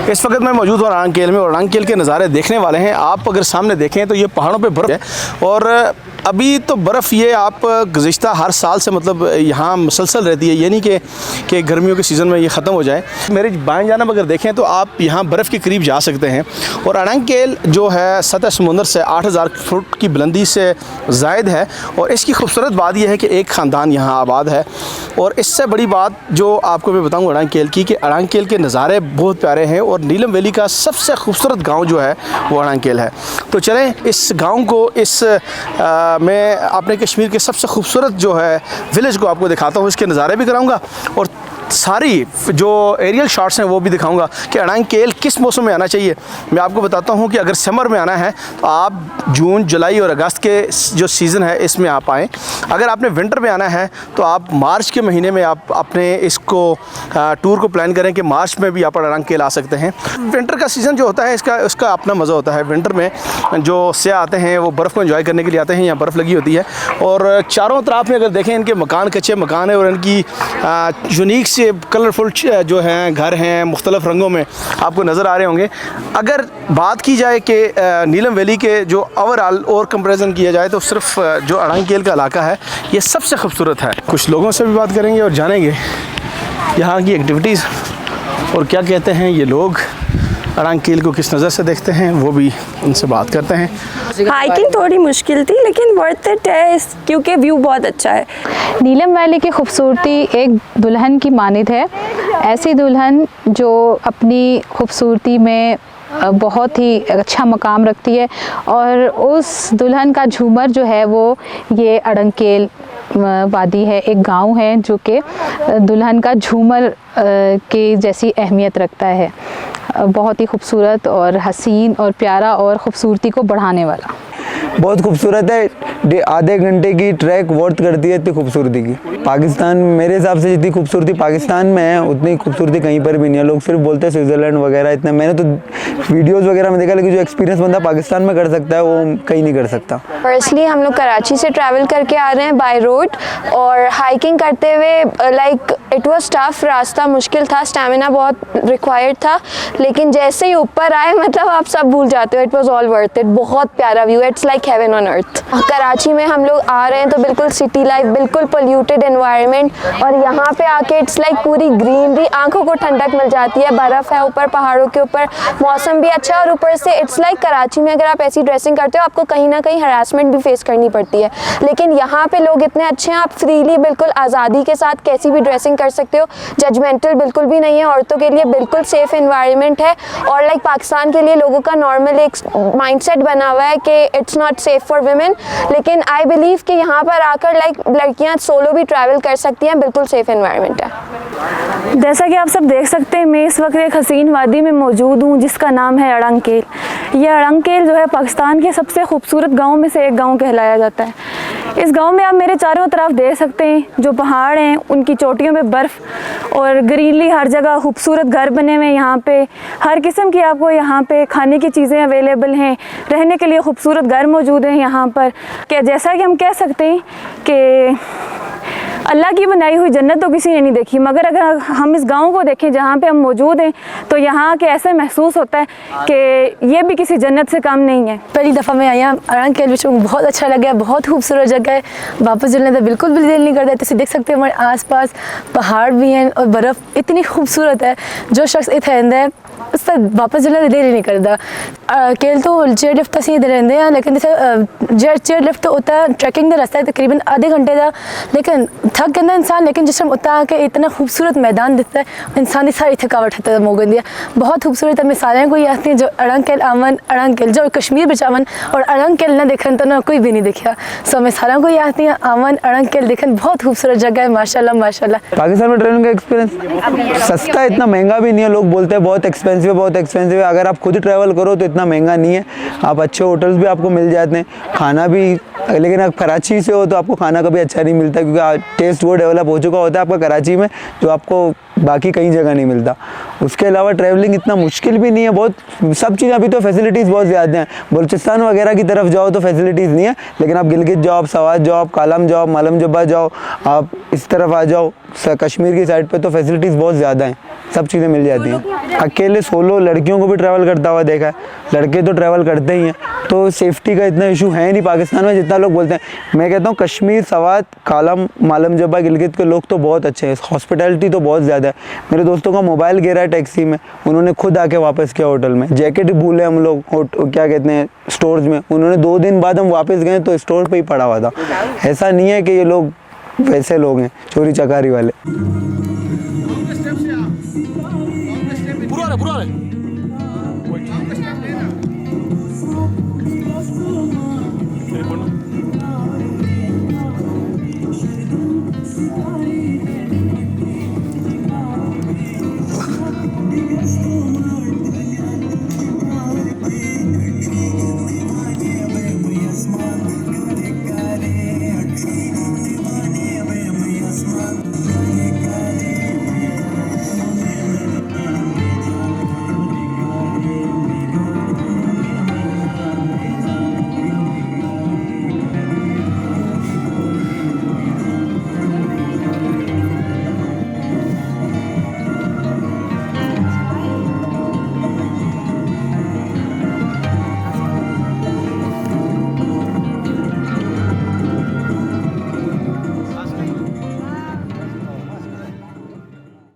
इस वक्त मैं मौजूद हूँ अड़ांगकेल में और अड़ांगकेल के नज़ारे देखने वाले हैं। आप अगर सामने देखें तो ये पहाड़ों पे बर्फ़ है और अभी तो बर्फ़ ये आप गुज़िश्ता हर साल से मतलब यहाँ मुसलसल रहती है, ये नहीं कि गर्मियों के सीज़न में ये ख़त्म हो जाए। मेरे बाएं जानिब अगर देखें तो आप यहाँ बर्फ़ के करीब जा सकते हैं। और अड़ांगकेल जो है सतह समुंदर से 8000 फुट की बुलंदी से ज़ायद है और इसकी खूबसूरत बात यह है कि एक ख़ानदान यहाँ आबाद है। और इससे बड़ी बात जो आपको मैं बताऊँ अड़ांगकेल की, कि अड़ांगकेल के नज़ारे बहुत प्यारे हैं और नीलम वैली का सबसे खूबसूरत गाँव जो है वो अड़ांगकेल है। तो चलें इस गाँव को, इस मैं अपने कश्मीर के सबसे खूबसूरत जो है विलेज को आपको दिखाता हूँ, इसके नज़ारे भी कराऊँगा और सारी जो एरियल शॉट्स हैं वो भी दिखाऊंगा कि अड़ांगकेल किस मौसम में आना चाहिए। मैं आपको बताता हूँ कि अगर समर में आना है तो आप जून, जुलाई और अगस्त के जो सीज़न है इसमें आप आएँ। अगर आपने विंटर में आना है तो आप मार्च के महीने में आप अपने इसको टूर को प्लान करें कि मार्च में भी आप अड़ांगकेल आ सकते हैं। विंटर का सीज़न जो होता है उसका अपना मज़ा होता है। विंटर में जो सयाह आते हैं वो बर्फ़ को एंजॉय करने के लिए आते हैं। यहाँ बर्फ़ लगी होती है और चारों तरफ में अगर देखें इनके मकान कच्चे मकान है और इनकी यूनिक से कलरफुल जो हैं घर हैं, मुख्तलिफ रंगों में आपको नज़र आ रहे होंगे। अगर बात की जाए कि नीलम वैली के जो ओवरऑल और कंपैरिजन किया जाए तो सिर्फ जो अड़ांगकेल का इलाका है ये सबसे खूबसूरत है। कुछ लोगों से भी बात करेंगे और जानेंगे यहाँ की एक्टिविटीज़ और क्या कहते हैं ये लोग, अड़ांगकेल को किस नज़र से देखते हैं, वो भी उनसे बात करते हैं। हाइकिंग थोड़ी मुश्किल थी लेकिन वर्थ इट है क्योंकि व्यू बहुत अच्छा है। नीलम वैली की खूबसूरती एक दुल्हन की मानिद है। ऐसी दुल्हन जो अपनी खूबसूरती में बहुत ही अच्छा मकाम रखती है और उस दुल्हन का झूमर जो है वो ये अड़ांगकेल वादी है, एक गांव है जो कि दुल्हन का झूमर की जैसी अहमियत रखता है। बहुत ही खूबसूरत और हसीन और प्यारा और ख़ूबसूरती को बढ़ाने वाला। बहुत खूबसूरत है। आधे घंटे की ट्रैक वर्थ करती है इतनी खूबसूरती की। पाकिस्तान मेरे हिसाब से जितनी खूबसूरती पाकिस्तान में है उतनी खूबसूरती कहीं पर भी नहीं है। लोग सिर्फ बोलते हैं स्विट्ज़रलैंड वगैरह इतना, मैंने तो वीडियोस वगैरह में देखा, लेकिन जो एक्सपीरियंस बंदा पाकिस्तान में कर सकता है वो कहीं नहीं कर सकता। फर्स्टली हम लोग कराची से ट्रैवल करके आ रहे हैं बाय रोड और हाइकिंग करते हुए लाइक इट वाज टफ, रास्ता मुश्किल था, स्टैमिना बहुत रिक्वायर्ड था, लेकिन जैसे ही ऊपर आए मतलब आप सब भूल जाते हो। It was all worth it. बहुत प्यारा view, it's like heaven on earth. Karachi में हम लोग आ रहे हैं तो बिल्कुल सिटी लाइफ, बिल्कुल पोल्यूटेड एनवायरनमेंट और यहाँ पे आके इट्स लाइक पूरी ग्रीनरी, आंखों को ठंडक मिल जाती है। बर्फ़ है ऊपर पहाड़ों के ऊपर, मौसम भी अच्छा है और ऊपर से इट्स लाइक कराची में अगर आप ऐसी ड्रेसिंग करते हो आपको कहीं ना कहीं हरासमेंट भी फेस करनी पड़ती है, लेकिन यहाँ पे लोग इतने अच्छे हैं, आप फ्रीली बिल्कुल आज़ादी के साथ कैसी भी ड्रेसिंग कर सकते हो। जजमेंटल बिल्कुल भी नहीं है, औरतों के लिए बिल्कुल सेफ एनवायरनमेंट है। और लाइक पाकिस्तान के लिए लोगों का नॉर्मल एक माइंडसेट बना हुआ है कि it's not safe for women, लेकिन आई बिलीव कि यहाँ पर आकर लाइक लड़कियाँ सोलो भी ट्रैवल कर सकती हैं, बिल्कुल सेफ एनवायरनमेंट है। जैसा कि आप सब देख सकते हैं मैं इस वक्त एक हसीन वादी में मौजूद हूँ जिसका नाम है अड़ांगकेल। यह अड़ांगकेल जो है पाकिस्तान के सबसे खूबसूरत गाँव में से एक गाँव कहलाया जाता है। इस गांव में आप मेरे चारों तरफ देख सकते हैं जो पहाड़ हैं उनकी चोटियों पे बर्फ़ और ग्रीनरी, हर जगह खूबसूरत घर बने हुए हैं। यहाँ पे हर किस्म की आपको यहाँ पे खाने की चीज़ें अवेलेबल हैं, रहने के लिए खूबसूरत घर मौजूद हैं यहाँ पर। क्या जैसा कि हम कह सकते हैं कि अल्लाह की बनाई हुई जन्नत तो किसी ने नहीं देखी, मगर अगर हम इस गांव को देखें जहाँ पे हम मौजूद हैं तो यहाँ के ऐसे महसूस होता है कि ये भी किसी जन्नत से कम नहीं है। पहली दफ़ा मैं आया अड़ांगकेल में, बहुत अच्छा लगा, बहुत खूबसूरत जगह है। वापस जुलने का बिल्कुल भी दिल नहीं करता। तुम देख सकते हो हमारे आसपास पहाड़ भी हैं और बर्फ़ इतनी खूबसूरत है, जो शख्स इत्थे रहिंदा है उसका वापस जुलने का दिल ही नहीं करता। केल तो चेयर लिफ्ट असीं रहिंदे हैं, लेकिन चेयर लिफ्ट तो उत्ता ट्रैकिंग का रास्ता है तकरीबन आधे घंटे का, लेकिन थक गया इंसान। लेकिन जिस टाइम उत्ता आके इतना खूबसूरत मैदान दिखता है इंसान की सारी थकावट खत्म हो गई है। बहुत खूबसूरत है। मैं सारे को ये आती हैं जो अड़ांगकेल आवन, अड़ांगकेल जो कश्मीर में आवन और अड़ांगकेल ना देखन तो ना कोई भी नहीं देखा। सो मैं सारा को ये आती हैं आवन अड़ांगकेल देखन, बहुत खूबसूरत जगह है माशाल्लाह माशाल्लाह। पाकिस्तान में ट्रेवलिंग का एक्सपीरियंस सस्ता, इतना महंगा भी नहीं है। लोग बोलते हैं बहुत एक्सपेंसिव है, बहुत एक्सपेंसिव है। अगर आप खुद ही ट्रैवल करो तो इतना महंगा नहीं है। आप अच्छे होटल्स भी आपको मिल जाते हैं, खाना भी, लेकिन आप कराची से हो तो आपको खाना कभी अच्छा नहीं मिलता क्योंकि टेस्ट वो डेवलप हो चुका होता है आपका कराची में जो आपको बाकी कहीं जगह नहीं मिलता। उसके अलावा ट्रैवलिंग इतना मुश्किल भी नहीं है, बहुत सब चीज़ अभी तो फैसिलिटीज़ बहुत ज़्यादा हैं। बलूचिस्तान वगैरह की तरफ जाओ तो फैसिलिटीज़ नहीं है, लेकिन आप गिलगित जाओ, आप सवात जाओ, आप कालम जाओ, मालम जब्बा जाओ, आप इस तरफ आ जाओ कश्मीर की साइड पे तो फैसिलिटीज़ बहुत ज़्यादा हैं। सब चीज़ें मिल जाती हैं। अकेले सोलो लड़कियों को भी ट्रैवल करता हुआ देखा है, लड़के तो ट्रैवल करते ही हैं, तो सेफ्टी का इतना इशू है नहीं पाकिस्तान में जितना लोग बोलते हैं। मैं कहता हूँ कश्मीर, सवात, कालम, मालम जब्बा, गिलगित के लोग तो बहुत अच्छे हैं, हॉस्पिटैलिटी तो बहुत ज़्यादा है। मेरे दोस्तों का मोबाइल गिरा है टैक्सी में, उन्होंने खुद आके वापस किया होटल में। जैकेट भूले हम लोग क्या कहते हैं स्टोर्स में, उन्होंने 2 दिन बाद हम वापस गए तो स्टोर पे ही पड़ा हुआ था। ऐसा नहीं है कि ये लोग वैसे लोग हैं चोरी चकारी वाले। पूरा